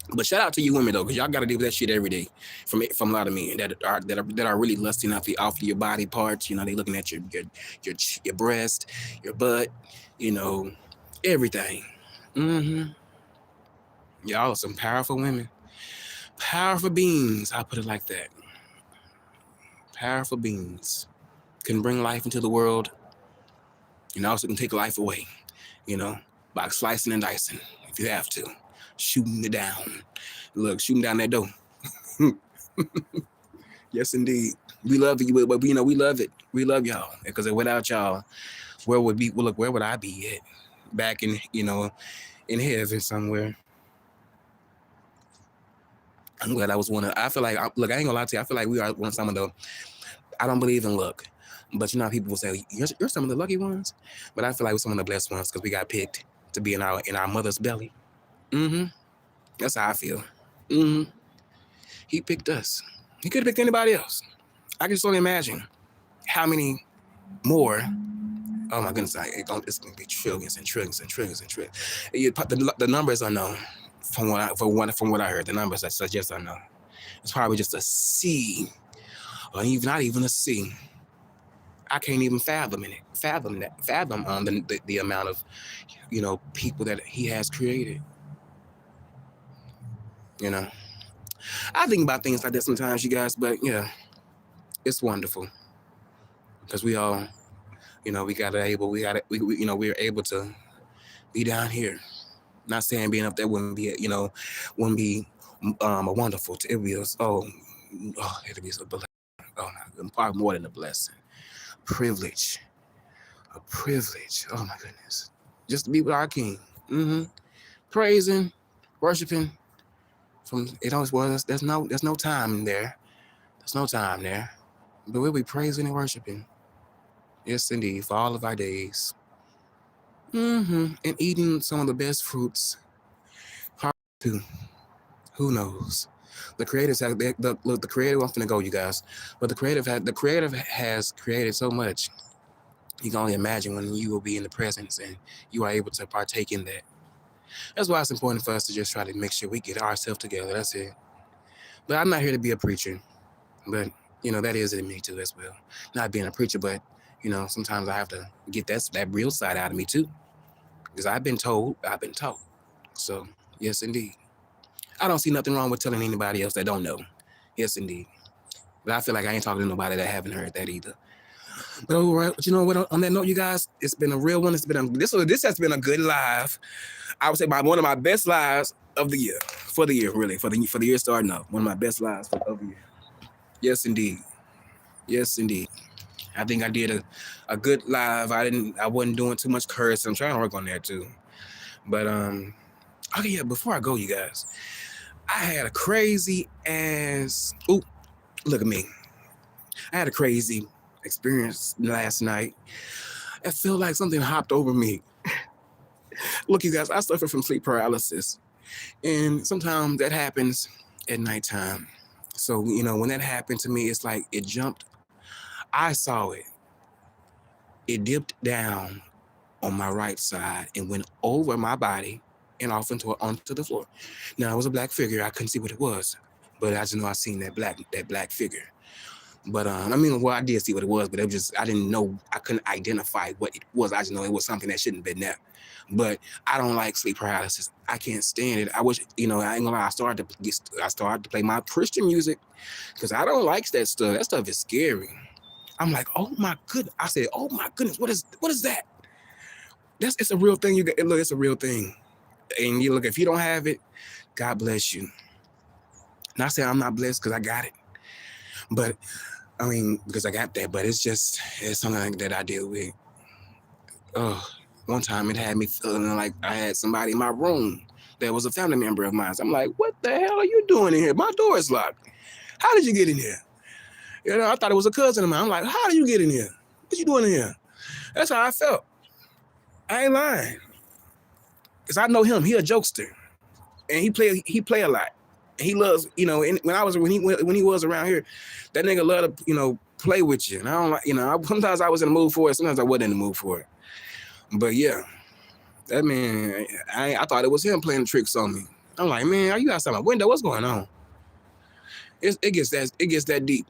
But shout out to you women though, because y'all got to deal with that shit every day from a lot of men that are really lusting off your body parts. They looking at your breast, your butt, everything. Y'all are some powerful women, powerful beings. I'll put it like that. Powerful beings can bring life into the world And also can take life away, you know, by slicing and dicing if you have to. Shooting it down. Look, shooting down that door. Yes, indeed. We love you, but you know, we love it. We love y'all. Because without y'all, where would I be at? Back in, you know, in heaven somewhere. I'm glad I was I feel like, look, I ain't gonna lie to you. I feel like we are one of some of the, I don't believe in luck. But you know how people will say, you're some of the lucky ones? But I feel like we're some of the blessed ones because we got picked to be in our mother's belly. Mm-hmm. That's how I feel. Mm-hmm. He picked us. He could have picked anybody else. I can just only imagine how many more. Oh my goodness, it's going to be trillions and trillions and trillions and trillions. The numbers are unknown from what I heard. The numbers that suggest unknown. It's probably just a C, or even not even a C. I can't even fathom the amount of, you know, people that he has created. You know, I think about things like that sometimes, you guys. But yeah, it's wonderful because we all, you know, we're able to be down here. Not saying being up there wouldn't be, you know, wouldn't be a wonderful. It would be it'd be a blessing. Oh, probably more than a blessing. Privilege. A privilege. Oh my goodness. Just to be with our King. Mm-hmm. Praising, worshiping. From it always was. There's no time there. There's no time there. But we'll be praising and worshiping. Yes, indeed, for all of our days. Mm-hmm. And eating some of the best fruits. Too. Who knows? The creators have the creator wants to go, you guys. But the creative has created so much. You can only imagine when you will be in the presence and you are able to partake in that. That's why it's important for us to just try to make sure we get ourselves together. That's it. But I'm not here to be a preacher. But, you know, that is in me too as well. Not being a preacher, but, you know, sometimes I have to get that real side out of me too. Because I've been taught. So, yes, indeed. I don't see nothing wrong with telling anybody else that don't know. Yes, indeed. But I feel like I ain't talking to nobody that haven't heard that either. But all right, you know what? On that note, you guys, it's been a real one. This has been a good live. I would say one of my best lives of the year. For the year, really. For the year starting up. One of my best lives of the year. Yes, indeed. Yes, indeed. I think I did a good live. I wasn't doing too much curse. I'm trying to work on that too. But okay, yeah, before I go, you guys, I had a crazy ass. Ooh, look at me. I had a crazy experience last night. It felt like something hopped over me. Look, you guys, I suffer from sleep paralysis. And sometimes that happens at nighttime. So, you know, when that happened to me, it's like it jumped. I saw it. It dipped down on my right side and went over my body and off onto the floor. Now, it was a black figure. I couldn't see what it was. But I just know I seen that black figure. But I did see what it was, but I didn't know, I couldn't identify what it was. I just know it was something that shouldn't have been there. But I don't like sleep paralysis. I can't stand it. I wish, you know, I ain't gonna lie, I started to play my Christian music because I don't like that stuff. That stuff is scary. I'm like, oh my goodness. I said, oh my goodness, what is that? It's a real thing. Look, it's a real thing. And you look, if you don't have it, God bless you. Not saying I'm not blessed because I got it. But I mean, because I got that, but it's something that I deal with. One time it had me feeling like I had somebody in my room that was a family member of mine. So I'm like, what the hell are you doing in here? My door is locked. How did you get in here? You know, I thought it was a cousin of mine. I'm like, how did you get in here? What you doing in here? That's how I felt. I ain't lying. Because I know him. He a jokester. And he play a lot. And he loves, you know, when he was around here, that nigga loved to, you know, play with you. And I don't like, you know, sometimes I was in the mood for it. Sometimes I wasn't in the mood for it. But yeah, that man, I thought it was him playing tricks on me. I'm like, man, are you outside my window? What's going on? It gets that deep.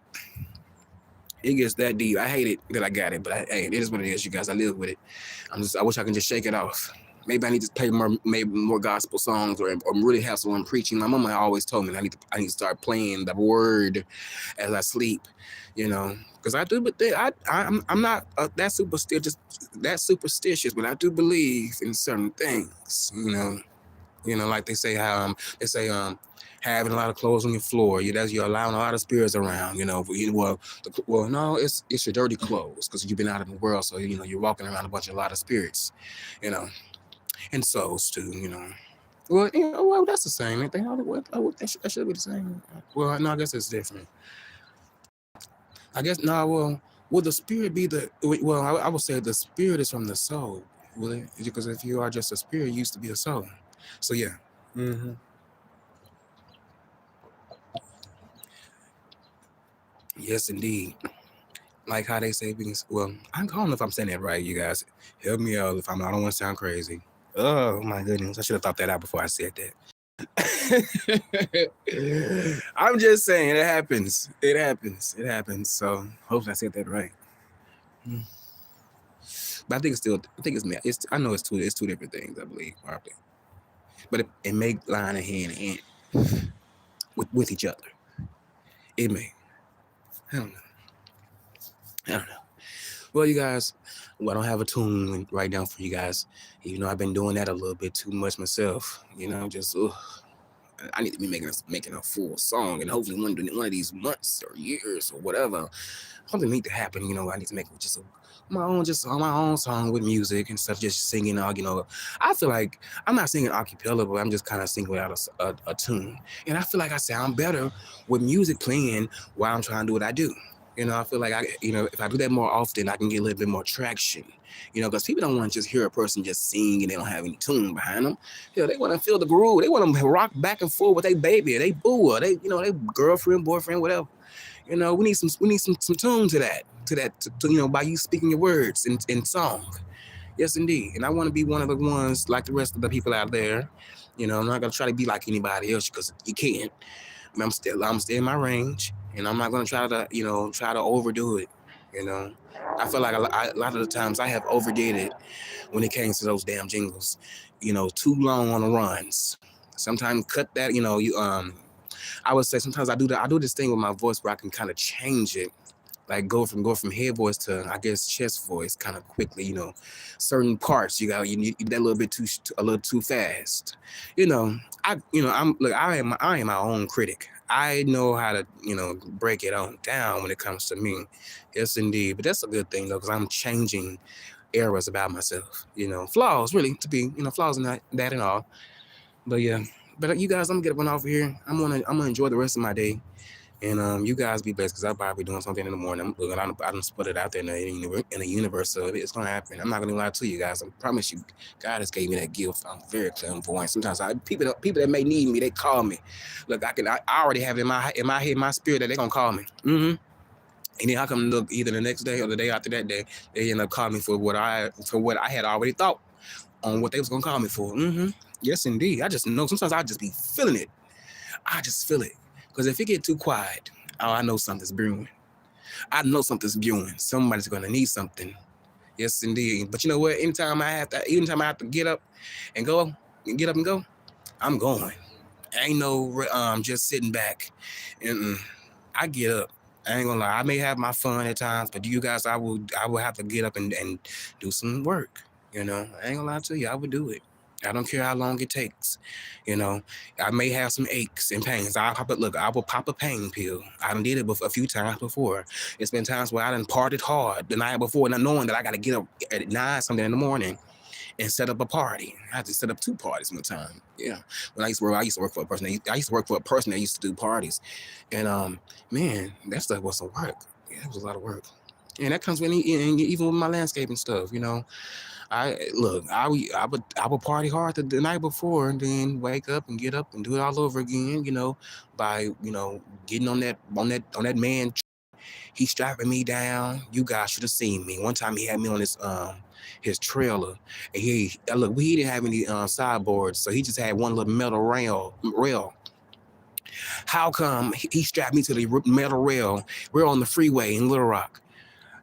It gets that deep. I hate it that I got it, but hey, it is what it is, you guys. I live with it. I wish I can just shake it off. Maybe I need to play more gospel songs or really have someone preaching. My mama always told me I need to start playing the word as I sleep, because I do. But I'm not that superstitious, but I do believe in certain things. Like they say having a lot of clothes on your floor, you're allowing a lot of spirits around. No, it's your dirty clothes because you've been out in the world, so you're walking around a lot of spirits, you know, and souls too. Well, that's the same. That should be the same. Well, no, I guess it's different. I guess no. Well, will the spirit be the? Well, I would say the spirit is from the soul. Will it? Because if you are just a spirit, you used to be a soul. So yeah. Mm-hmm. Yes, indeed. Like how they say being. Well, I don't know if I'm saying that right. You guys, help me out if I don't want to sound crazy. Oh my goodness, I should have thought that out before I said that. I'm just saying it happens. It happens. It happens. So hopefully I said that right. But I think it's I know it's two different things, I believe, probably. But it may line hand in hand with each other. It may. I don't know. Well, you guys, I don't have a tune right now for you guys. I've been doing that a little bit too much myself. Just I need to be making a full song, and hopefully one of these months or years or whatever, something need to happen. I need to make just my own song with music instead of just singing. I feel like I'm not singing a cappella, but I'm just kind of singing without a tune, and I feel like I sound better with music playing while I'm trying to do what I do. I feel like if I do that more often, I can get a little bit more traction. Because people don't want to just hear a person just sing and they don't have any tune behind them. They want to feel the groove. They want to rock back and forth with their baby, or they boo, or they girlfriend, boyfriend, whatever. We need some tune to that, by you speaking your words in song. Yes, indeed. And I want to be one of the ones like the rest of the people out there. I'm not gonna try to be like anybody else because you can't. I'm still in my range, and I'm not gonna try to overdo it. I feel like a lot of the times I have overdid it when it came to those damn jingles. Too long on the runs. Sometimes cut that. I would say sometimes I do that. I do this thing with my voice where I can kind of change it, like go from head voice to I guess chest voice kind of quickly. Certain parts you need that a little too fast. I am my own critic. I know how to break it on down when it comes to me. Yes, indeed. But that's a good thing though, because I'm changing errors about myself. Flaws really to be flaws in that and all. But yeah. But you guys, I'm gonna get one off here. I'm gonna enjoy the rest of my day. And you guys be blessed because I'll probably be doing something in the morning. I don't put it out there in the universe, so it's gonna happen. I'm not gonna lie to you guys. I promise you, God has gave me that gift. I'm very clairvoyant. Sometimes people that may need me, they call me. Look, I already have it in my head, my spirit that they're gonna call me. And then I come look either the next day or the day after that day, they end up calling me for what I had already thought on what they was gonna call me for. Yes, indeed. I just know sometimes I just be feeling it. I just feel it. Because if it get too quiet, I know something's brewing. I know something's brewing. Somebody's gonna need something. Yes, indeed. But you know what? Anytime I have to get up and go, I'm going. I ain't no just sitting back. I get up. I ain't gonna lie. I may have my fun at times, but you guys, I will have to get up and do some work. I ain't gonna lie to you. I would do it. I don't care how long it takes. I may have some aches and pains. I will pop a pain pill. I done did it a few times before. It's been times where I done partied hard the night before, not knowing that I got to get up at 9 something in the morning and set up a party. I had to set up 2 parties one time. Yeah. When I used to work for a person. I used to work for a person that used to do parties, and man, that stuff was some work. Yeah, it was a lot of work. And that comes with even with my landscaping stuff. I would party hard the night before and then wake up and get up and do it all over again, by getting on that man. He strapping me down. You guys should have seen me. One time he had me on his trailer, and he didn't have any sideboards, so he just had one little metal rail. How come he strapped me to the metal rail? We're on the freeway in Little Rock.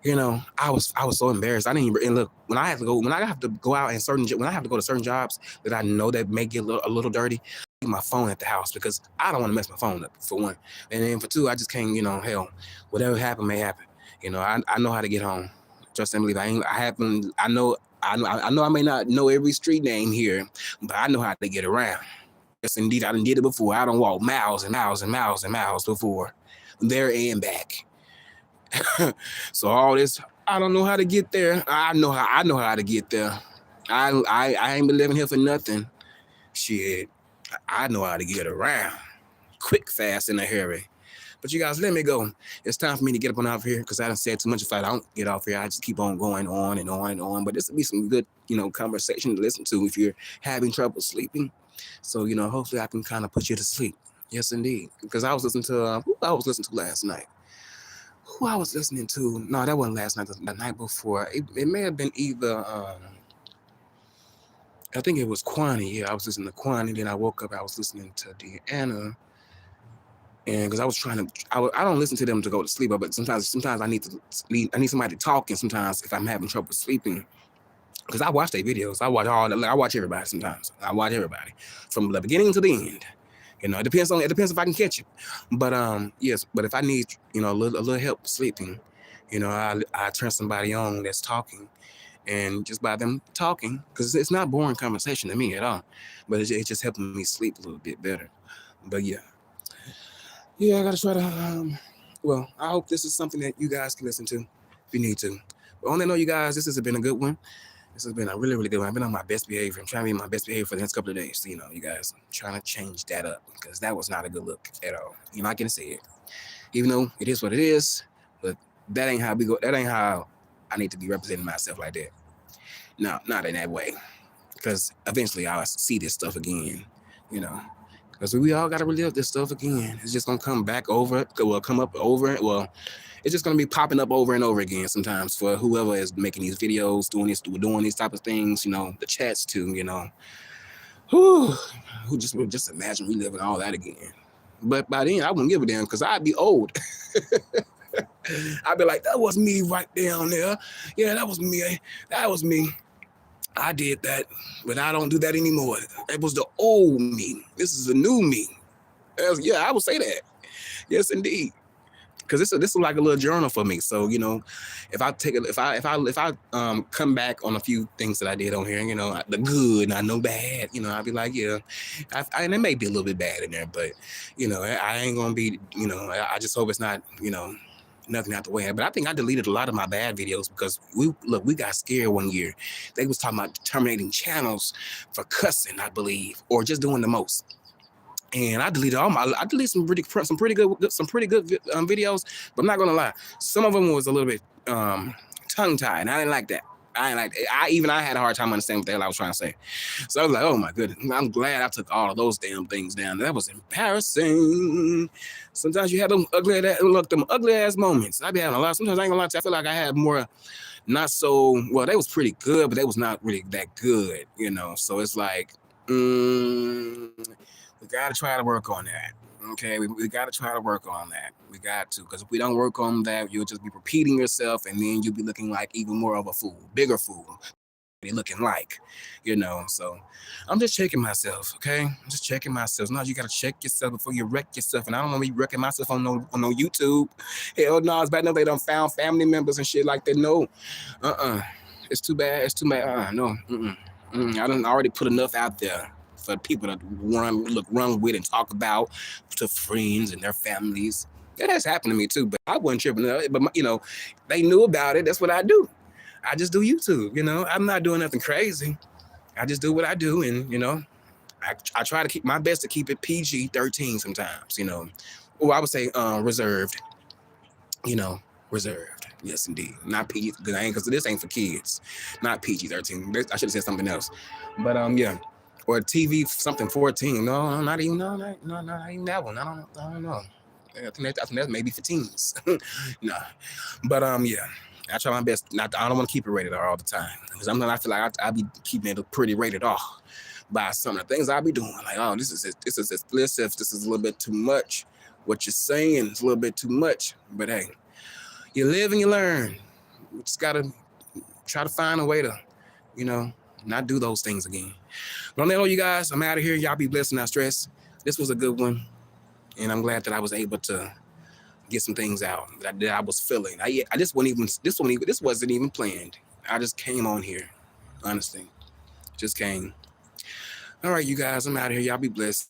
I was so embarrassed. I didn't even, and look, when I have to go out and when I have to go to certain jobs that I know that may get a little dirty, I leave my phone at the house because I don't want to mess my phone up, for one. And then for two, I just can't, hell, whatever happened may happen. I know how to get home. Trust and believe. I know I may not know every street name here, but I know how to get around. Yes, indeed, I done did it before. I done walked miles and miles and miles and miles before, there and back. So all this, I don't know how to get there. I know how to get there. I ain't been living here for nothing. Shit, I know how to get around, quick, fast, in a hurry. But you guys, let me go. It's time for me to get up on out of here because I done said too much. If I don't get off here, I just keep on going on and on and on. But this will be some good, conversation to listen to if you're having trouble sleeping. So, hopefully I can kind of put you to sleep. Yes, indeed. Because I was listening to, who I was listening to last night. Who I was listening to? No, that wasn't last night. The night before. It may have been either, I think it was Kwani. Yeah, I was listening to Kwani. Then I woke up. I was listening to Deanna. And because I was trying to, I don't listen to them to go to sleep, but sometimes I need somebody to talk, and sometimes if I'm having trouble sleeping, because I watch their videos, I watch everybody. Sometimes I watch everybody from the beginning to the end. It depends if I can catch it. But yes, but if I need a little help sleeping, I turn somebody on that's talking, and just by them talking, because it's not boring conversation to me at all, but it's just helping me sleep a little bit better. But yeah. Yeah, I gotta try to. Well, I hope this is something that you guys can listen to if you need to. But on that note, you guys, this has been a good one. This has been a really, really good one. I've been on my best behavior. I'm trying to be my best behavior for the next couple of days. So, you guys, I'm trying to change that up because that was not a good look at all. You're not gonna say it, even though it is what it is. But that ain't how we go. That ain't how I need to be representing myself like that. No, not in that way. Because eventually I'll see this stuff again. Because we all got to relive this stuff again. It's just going to come back over. Well, come up over it. Well, it's just going to be popping up over and over again sometimes for whoever is making these videos, doing these type of things, the chats too, who just imagine reliving all that again. But by then, I wouldn't give a damn because I'd be old. I'd be like, that was me right down there. Yeah, that was me. That was me. I did that, but I don't do that anymore. That was the old me. This is the new me. Yeah, I would say that. Yes, indeed. Because this is like a little journal for me. So if I come back on a few things that I did on here, the good, not no bad, I'd be like, yeah, and it may be a little bit bad in there, but I ain't gonna be, I just hope it's not, nothing out the way. But I think I deleted a lot of my bad videos because we got scared one year. They was talking about terminating channels for cussing, I believe, or just doing the most. And I deleted some pretty good videos. But I'm not gonna lie, some of them was a little bit tongue tied, and I didn't like that. I had a hard time understanding what the hell I was trying to say. So I was like, oh my goodness, I'm glad I took all of those damn things down. That was embarrassing. Sometimes you have them ugly ass moments. I be having a lot. Sometimes I ain't gonna lie to you, I feel like I had more not so well, they was pretty good, but they was not really that good, So it's like, we gotta try to work on that. Okay, we got to try to work on that. We got to, because if we don't work on that, you'll just be repeating yourself, and then you'll be looking like even more of a fool, bigger fool. You're looking like, So I'm just checking myself. Okay, I'm just checking myself. Now you got to check yourself before you wreck yourself, and I don't want to be wrecking myself on no YouTube. Hell no, it's bad enough they done found family members and shit like that. No, it's too bad. It's too bad. No, I done already put enough out there for people to run with and talk about to friends and their families. That has happened to me too, but I wasn't tripping. But they knew about it. That's what I do. I just do YouTube. I'm not doing nothing crazy. I just do what I do, and I try to keep my best to keep it PG-13 sometimes. Or I would say reserved. Reserved. Yes, indeed. Not PG, because this ain't for kids. Not PG-13. I should have said something else. But yeah. Or TV something 14. No, not even not even that one. I don't know. I think that's maybe for teens. No. But yeah. I try my best. I don't want to keep it rated R all the time. Because I feel like I be keeping it pretty rated R by some of the things I be doing. Like, oh, this is explicit. This is a little bit too much. What you're saying is a little bit too much. But hey, you live and you learn. we just gotta try to find a way to, you know, not do those things again. But on that note, you guys, I'm out of here. Y'all be blessed and not stressed. This was a good one, and I'm glad that I was able to get some things out that I was feeling. I just wasn't even this wasn't even planned. I just came on here, honestly, just came. All right, you guys, I'm out of here. Y'all be blessed.